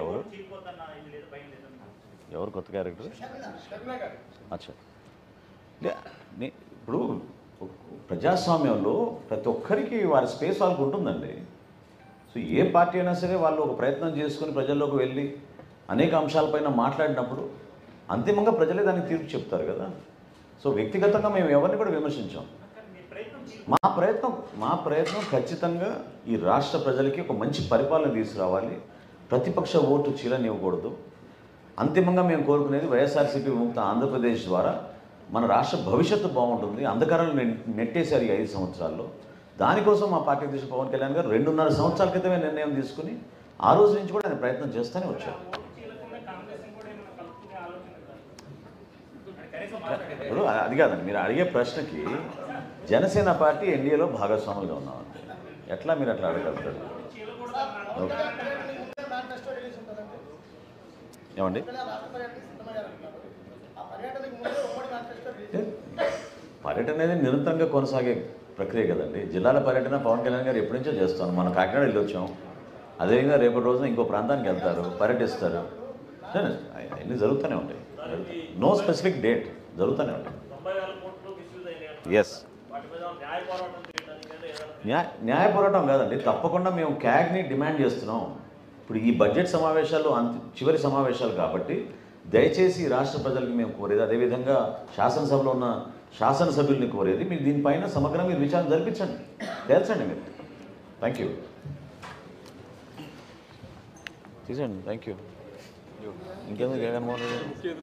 ఎవరు ఎవరు కొత్త క్యారెక్టర్? అచ్చా, ఇప్పుడు ప్రజాస్వామ్యంలో ప్రతి ఒక్కరికి వారి స్పేస్ వాళ్ళకు ఉంటుందండి. సో ఏ పార్టీ అయినా సరే వాళ్ళు ఒక ప్రయత్నం చేసుకుని ప్రజల్లోకి వెళ్ళి అనేక అంశాలపైన మాట్లాడినప్పుడు అంతిమంగా ప్రజలే దానికి తీర్పు చెప్తారు కదా. సో వ్యక్తిగతంగా మేము ఎవరిని కూడా విమర్శించాం. మా ప్రయత్నం ఖచ్చితంగా ఈ రాష్ట్ర ప్రజలకి ఒక మంచి పరిపాలన తీసుకురావాలి, ప్రతిపక్ష ఓటు చీలనివ్వకూడదు. అంతిమంగా మేము కోరుకునేది వైఎస్ఆర్సీపీ విముక్త ఆంధ్రప్రదేశ్ ద్వారా మన రాష్ట్ర భవిష్యత్తు బాగుంటుంది. అంధకారాలు నెట్టేశారు ఈ 5 సంవత్సరాల్లో. దానికోసం మా పార్టీ అధ్యక్షుడు పవన్ కళ్యాణ్ గారు 2.5 సంవత్సరాల క్రితమే నిర్ణయం తీసుకుని ఆ రోజు నుంచి కూడా ఆయన ప్రయత్నం చేస్తూనే వచ్చారు. ఇప్పుడు అది కాదండి, మీరు అడిగే ప్రశ్నకి జనసేన పార్టీ ఎన్డీఏలో భాగస్వాములుగా ఉన్నామండి. ఎట్లా మీరు అట్లా అడగలుగుతారు? ఏమండి, పర్యటన అనేది నిరంతరంగా కొనసాగే ప్రక్రియ కదండి. జిల్లాల పర్యటన పవన్ కళ్యాణ్ గారు ఎప్పటి నుంచో చేస్తాను. మనం కాకినాడ వెళ్ళి వచ్చాం. అదేవిధంగా రేపటి రోజున ఇంకో ప్రాంతానికి వెళ్తారు, పర్యటిస్తారు. అన్నీ జరుగుతూనే ఉంటాయి. నో స్పెసిఫిక్ డేట్, జరుగుతూనే ఉంటాయి. ఎస్, న్యాయ పోరాటం కాదండి, తప్పకుండా మేము క్యాగ్ని డిమాండ్ చేస్తున్నాం. ఇప్పుడు ఈ బడ్జెట్ సమావేశాలు చివరి సమావేశాలు కాబట్టి దయచేసి రాష్ట్ర ప్రజలకు మేము కోరేది, అదేవిధంగా శాసనసభలో ఉన్న శాసనసభ్యుల్ని కోరేది, మీరు దీనిపైన సమగ్రంగా మీరు విచారణ జరిపించండి, తేల్చండి మీరు. థ్యాంక్ యూ, తీసండి. Thank you. ఇంకెందుకు జగన్మోహన్ రెడ్డి?